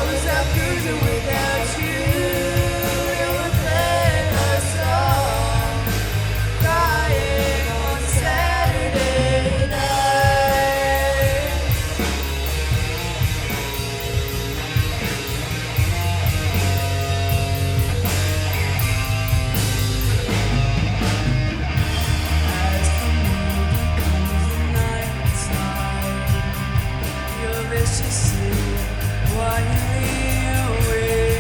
was out cruising without you, and we're playing our song, crying on Saturday night. As the moon becomes the night side, you're viciously wandering away.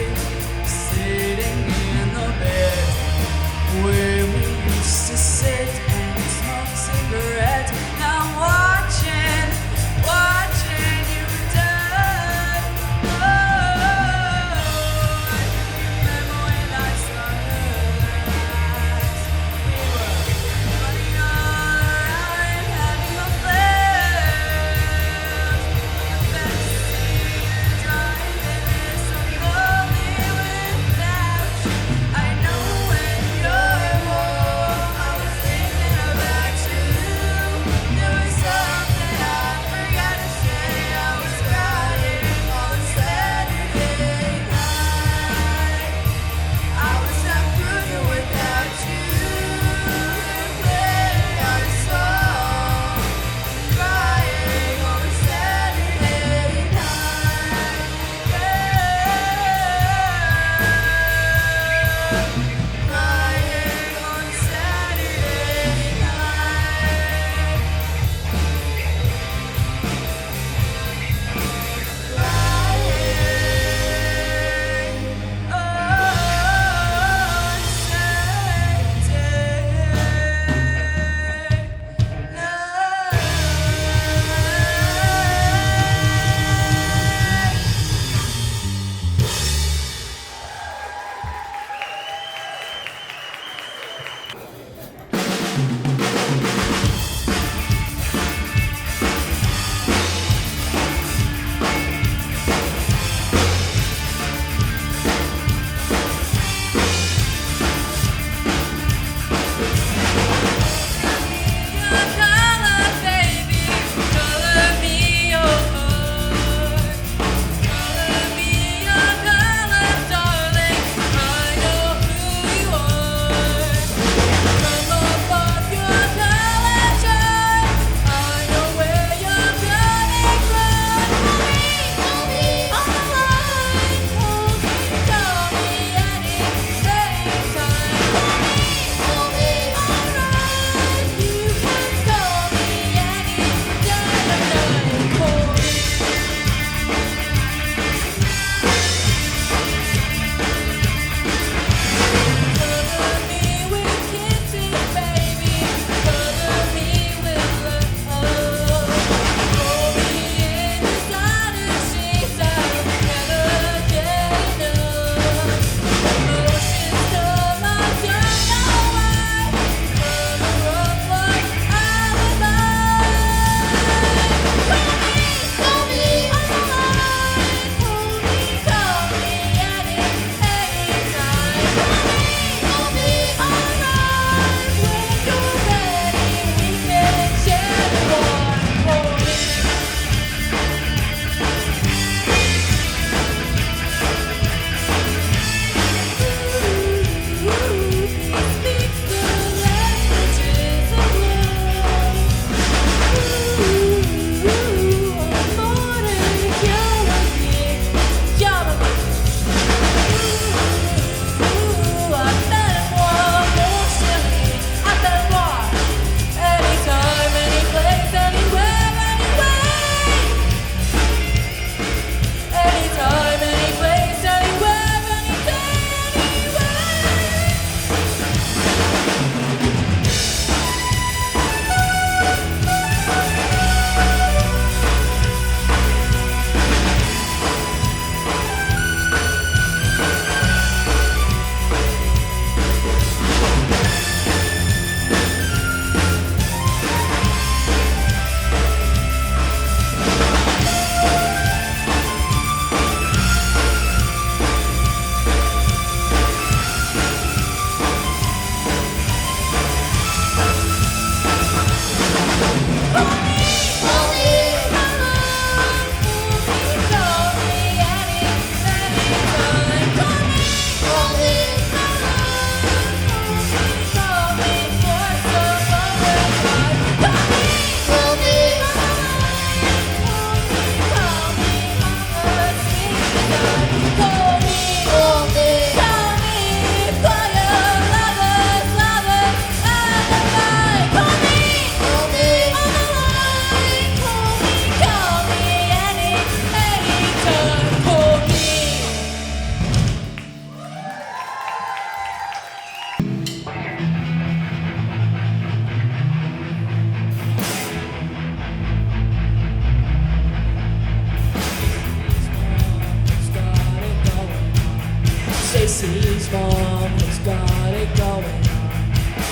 Stacy's mom has got it going on.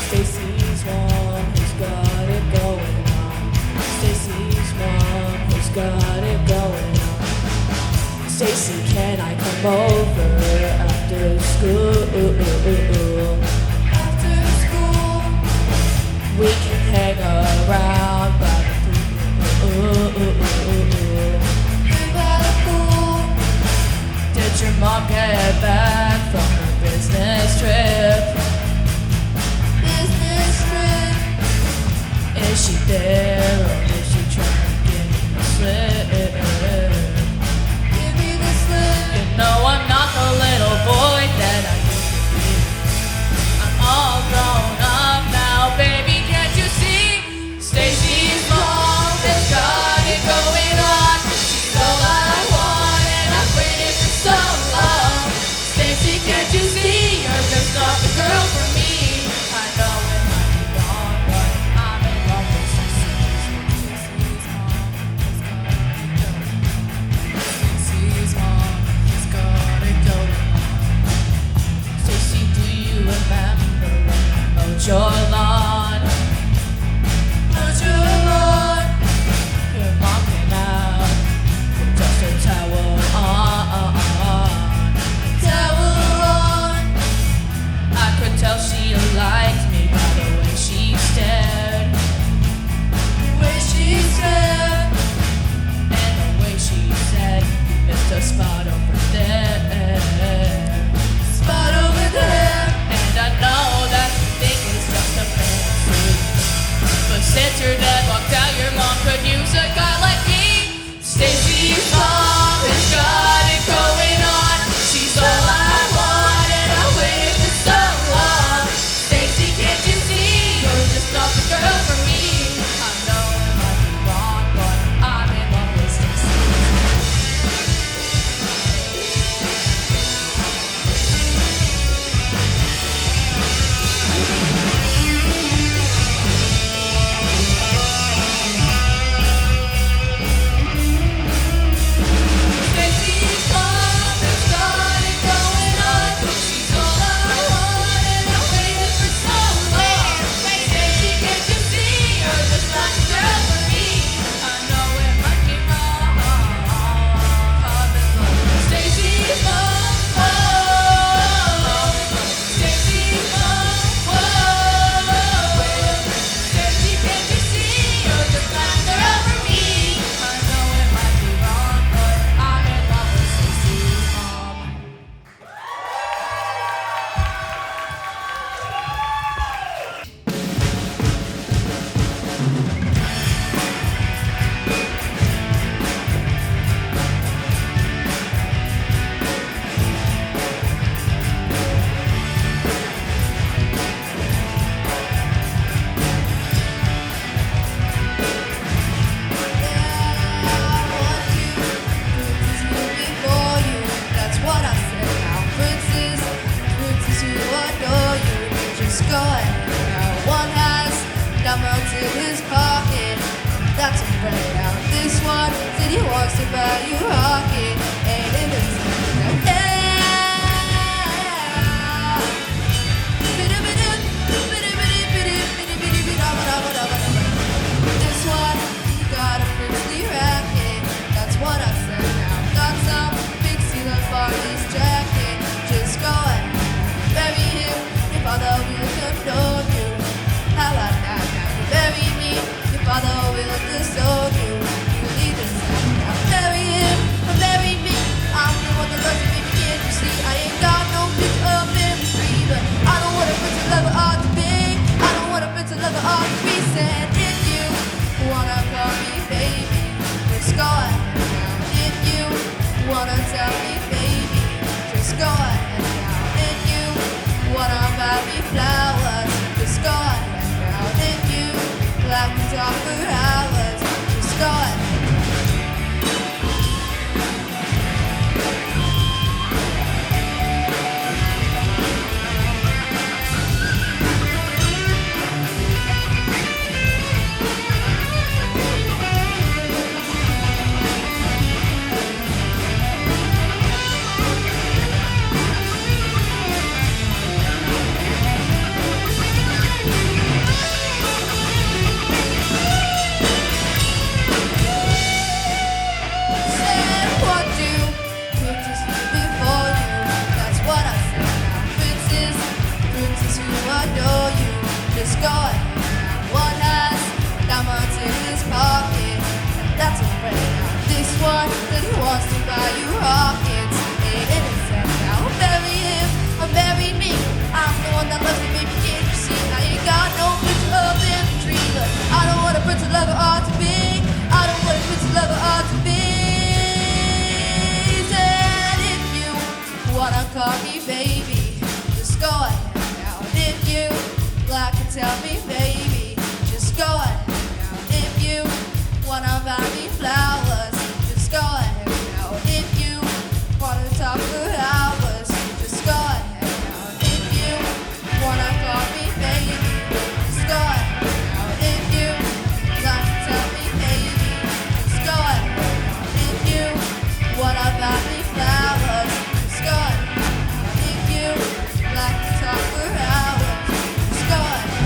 Stacy's mom has got it going on. Stacy's mom has got it going on. Stacy, can I come over after school? After school, we can hang around by the pool. Did your mom get back from her business trip? Business trip. Is she there or is she trying to give me the slip? Give me the slip. You know I'm not the little boy that I used to be. I'm all grown up now, baby, can't you see? Stacy's mom has got it going on. She's all I want and I've waited for so long. Stacy, can't you see? You're just not the girl for me. I know it might be wrong, but I'm in love with Stacy. wants to buy you rockets. And it says now bury him or bury me. I'm the one that loves you, baby, can't you see? I ain't got no picture of them tree, but I don't want a prince of lover ought to be. I don't want a prince of lover ought to be. Said if you wanna call me baby, just go ahead now. And if you like to tell me baby, just go ahead now. If you wanna buy me flowers, just go ahead now. If you wanna talk for hours, just go ahead now. If you wanna call me baby, just go ahead now. If you like to tell me baby, just go ahead now. If you wanna buy me flowers, just go ahead now. If you like to talk for hours, just go ahead.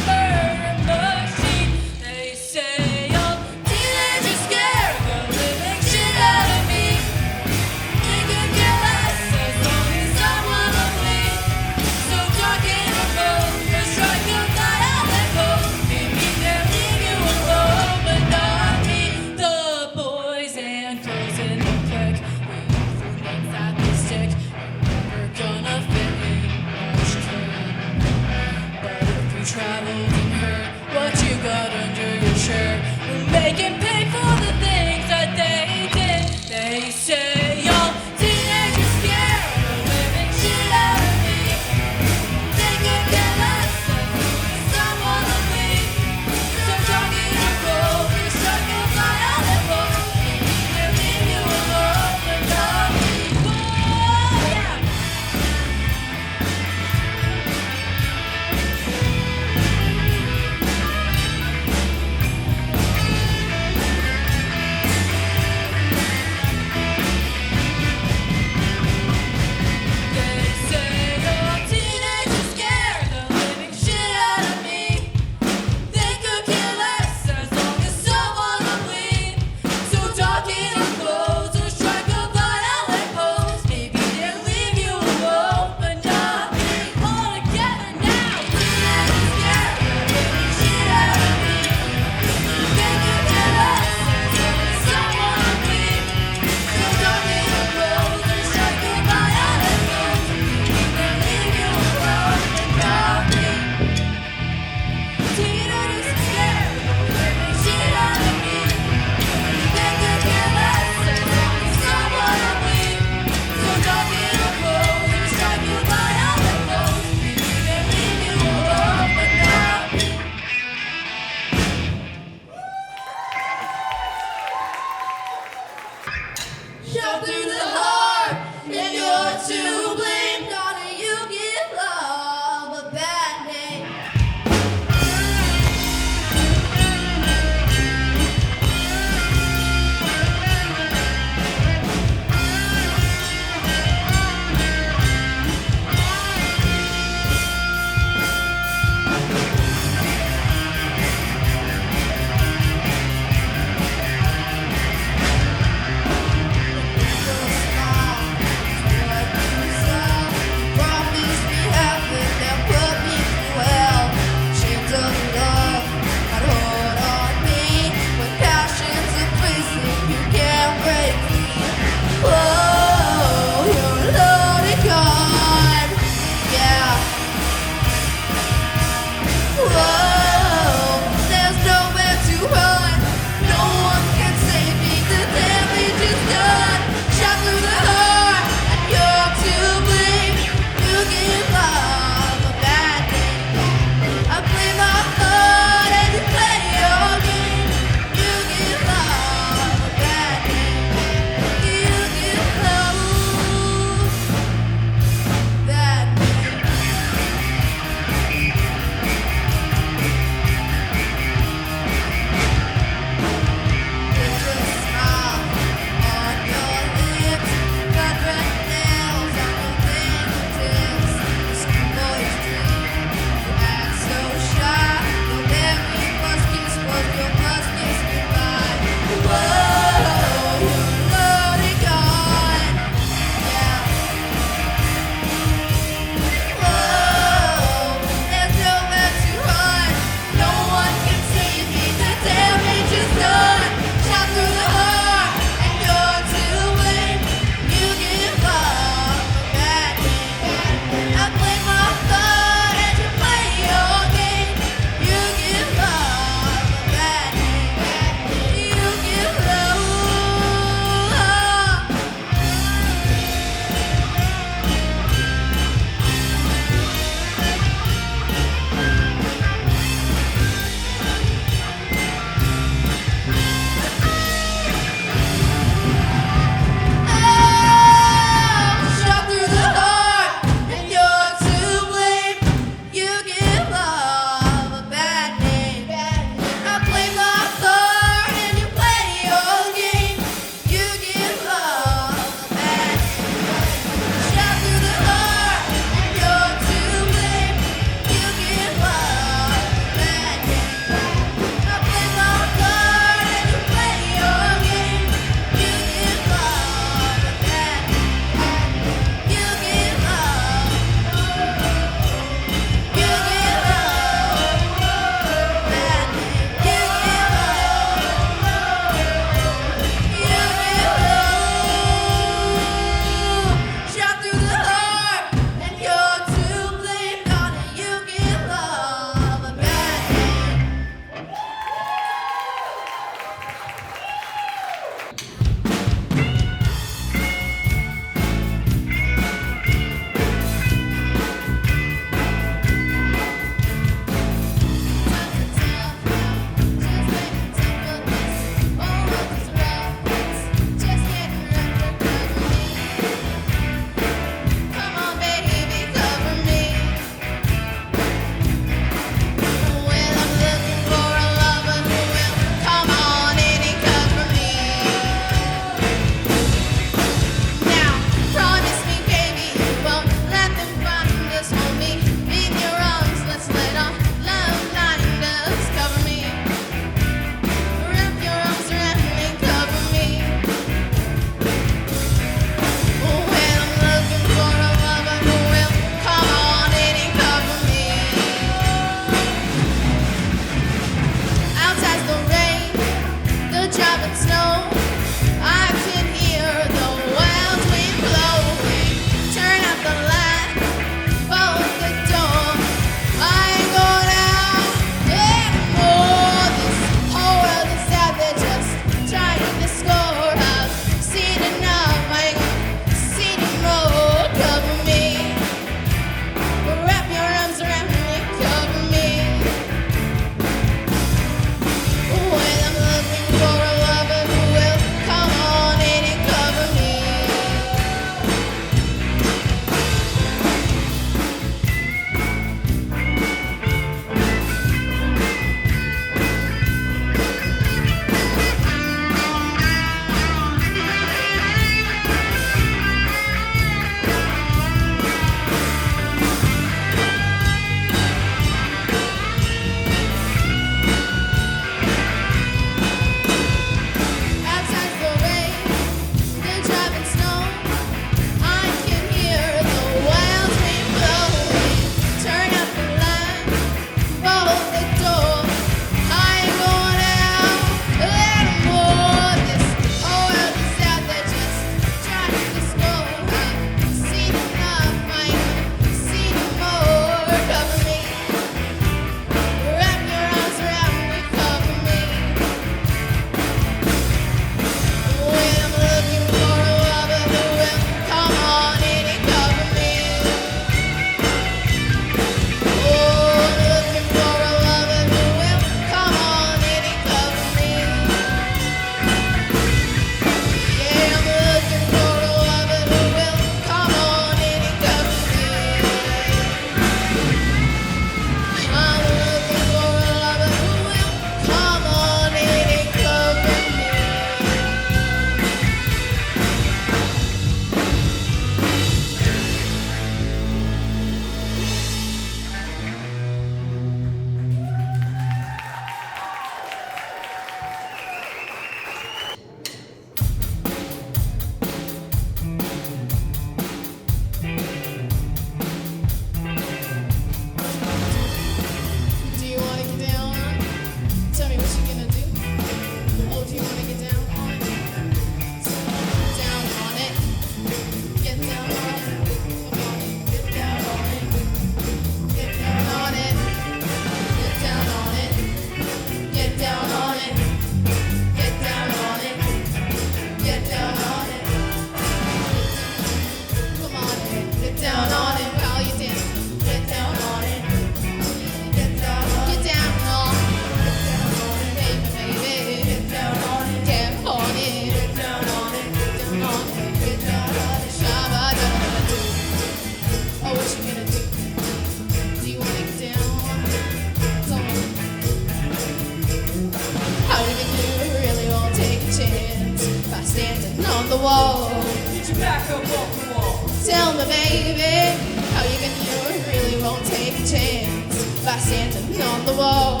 wall. Get your back up off the wall. Tell me, baby, how you can do it. Really won't take a chance by standing on the wall.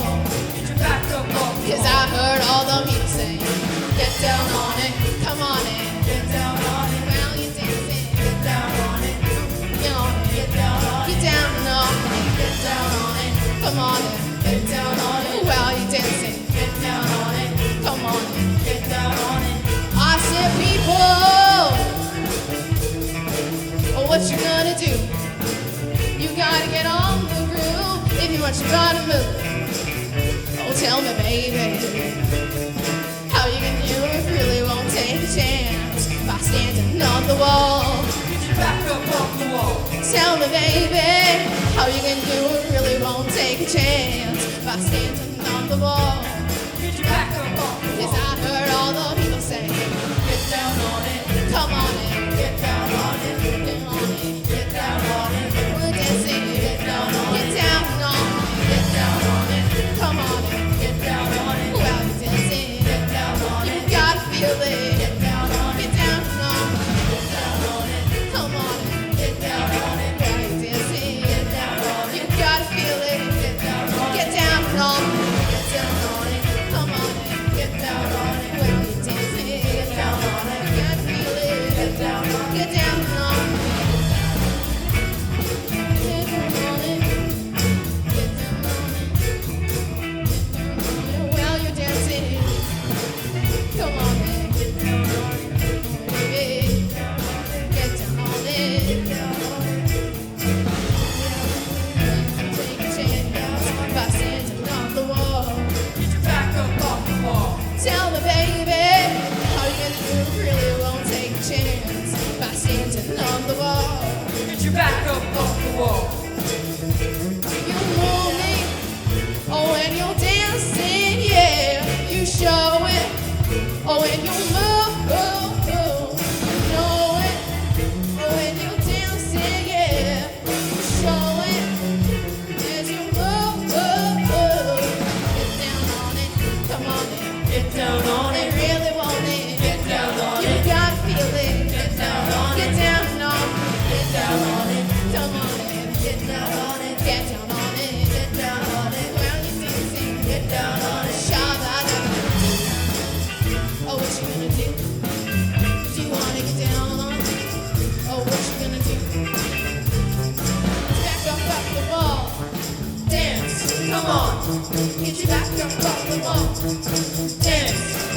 Get your back up off the Cause wall. I heard all the people say, get down on it, come on in. Get down on it. Well, you dancing, Get down on it. get on it, Get down on it. get down on it, Get down on it. come on in. Get down on it. Well, you dancing, Get down on it. come on in. Get down on it. I said, people, oh, what you gonna do? You gotta get on the groove if you want your body to move. Oh, tell me, baby, how you gonna do it? Really won't take a chance by standing on the wall. Get your back up off the wall. Tell me, baby, how you gonna do it? Really won't take a chance by standing on the wall. Get your back up off the Cause wall. I heard all the people say, Get down on it. come on in, Get down on it. get on in. Get down on it. We're dancing, Get down on it. get down on it. Get down on it. Come on in, Get down on it. well, you're dancing. Get down on You it. gotta feel it. Get down on it. Get down on it. Get down on it. Come on in, Get down on it. well, you're dancing. Get down on You it. gotta feel it. Get down on it. Get down on it. Get down on it. Come on in, Get down on it. well, you're dancing. Get down on it. You gotta feel it. Get down on it. Get down on it. Get down on it. Get down on it. Well, you're dancing. Come on in. Get down on it. Baby, get down on it. Get down on it. Take a chance by standing on the wall. Get your back up off the wall. Tell me, baby, how you gonna do it? Really won't take a chance by standing on the wall. Get your back up off the wall. You move me, oh, when you're dancing, yeah, you show it. Oh, when you move, you know it. Oh, when you're dancing, yeah, you show it. As you move, get down on it, come on in. Get down on They it. really want it. Get down on You it. gotta feel it. Get down on Get it. down on it. Get down on it. Come on in. Get down on it. Get down on it. Get down on it. Well, you dancing. Get down on it. Shabba-dabba. Oh, what you gonna do? Do you wanna get down on it? Oh, what you gonna do? Back up off the wall. Dance. Come on. Get your back up off the wall. Dance.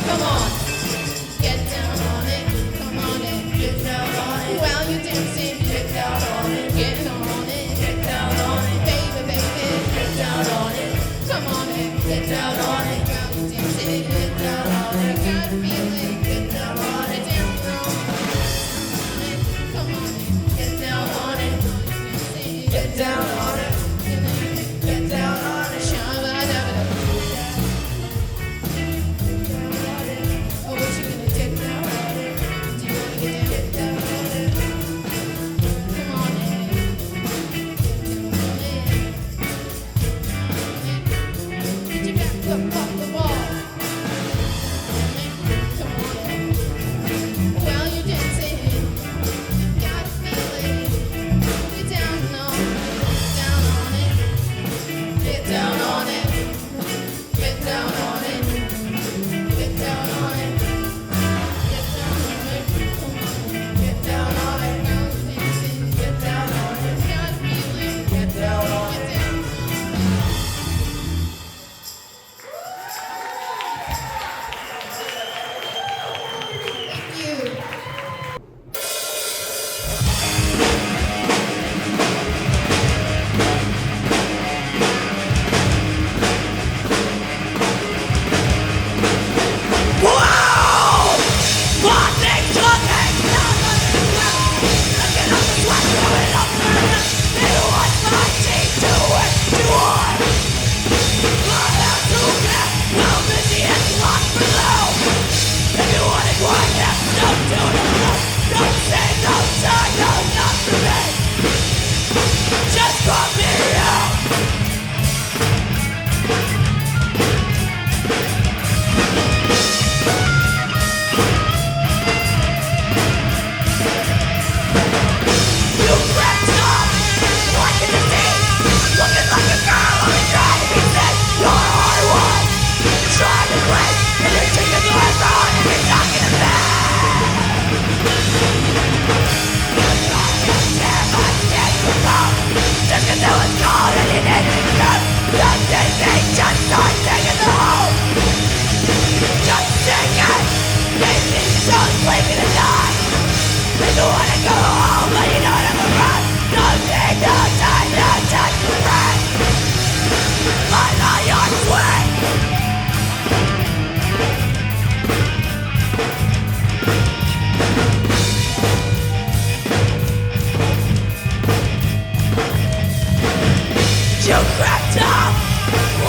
You crept up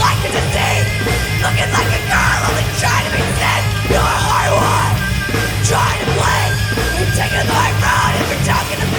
like a disease, looking like a girl only trying to be seen. You're a hard one, trying to play. You're taking the right road if you're talking to me.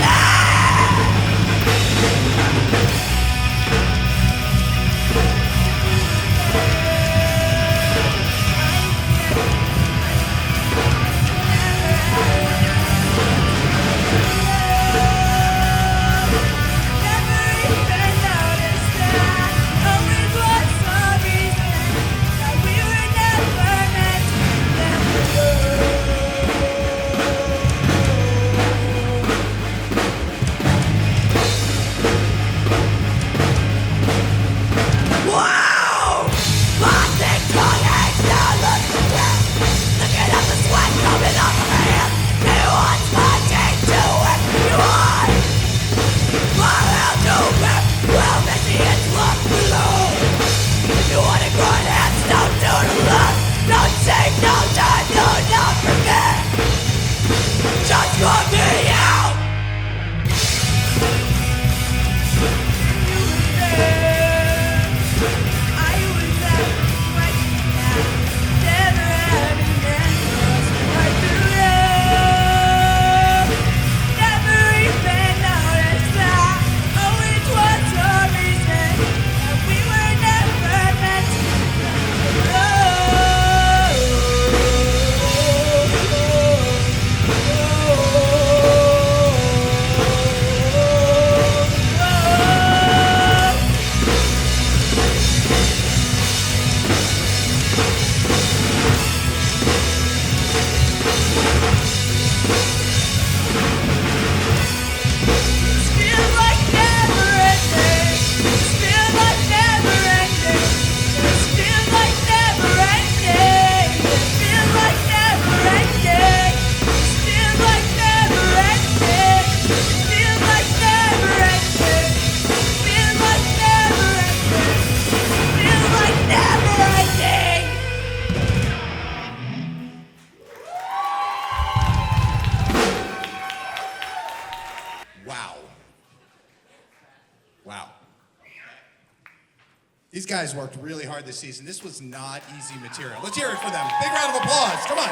These guys worked really hard this season. This was not easy material. Let's hear it for them. Big round of applause. Come on.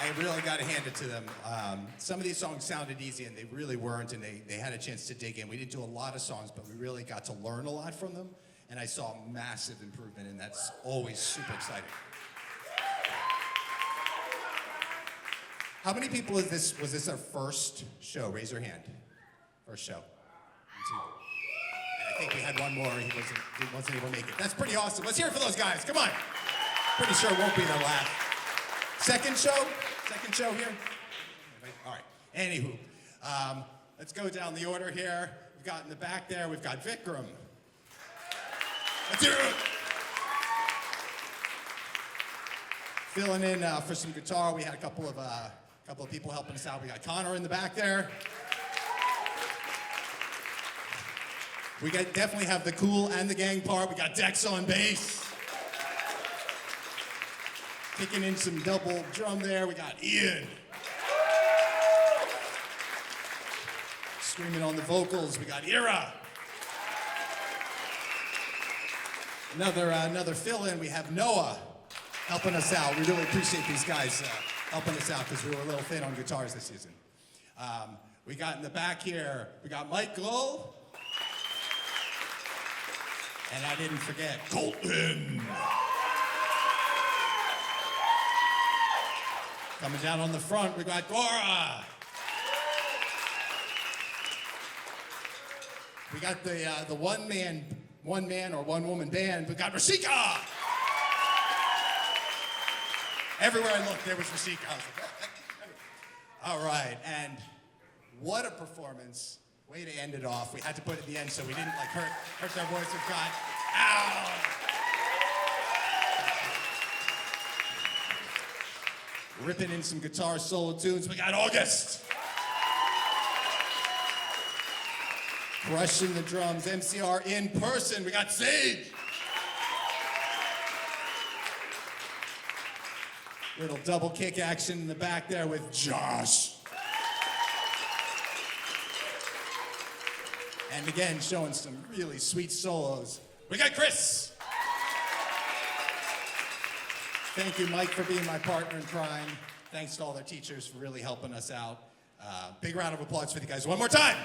I really got to hand it to them. Some of these songs sounded easy, and they really weren't, and they had a chance to dig in. We didn't do a lot of songs, but we really got to learn a lot from them, and I saw massive improvement, and that's always super exciting. How many people was this their first show? Raise your hand. First show. And I think we had one more. He wasn't able to make it. That's pretty awesome. Let's hear it for those guys. Come on. Pretty sure it won't be their last. Second show here. All right. Anywho, let's go down the order here. We've got in the back there. We've got Vikram. Let's hear it. Filling in for some guitar. We had a couple of people helping us out. We got Connor in the back there. We definitely have the cool and the gang part. We got Dex on bass. Kicking in some double drum there. We got Ian. Screaming on the vocals. We got Ira. Another fill-in. We have Noah helping us out. We really appreciate these guys helping us out because we were a little thin on guitars this season. We got in the back here, we got Michael. And I didn't forget Colton. Coming down on the front, we got Gora. We got the one one-man or one-woman band. We got Rashika! Everywhere I looked, there was Rashika. I was like, oh. All right, and what a performance. Way to end it off. We had to put it at the end so we didn't like hurt our voice. We've got, ow! Ripping in some guitar solo tunes. We got August. Crushing the drums. MCR in person. We got Sage. Little double kick action in the back there with Josh. And again, showing some really sweet solos. We got Chris. Thank you, Mike, for being my partner in crime. Thanks to all their teachers for really helping us out. Big round of applause for you guys one more time.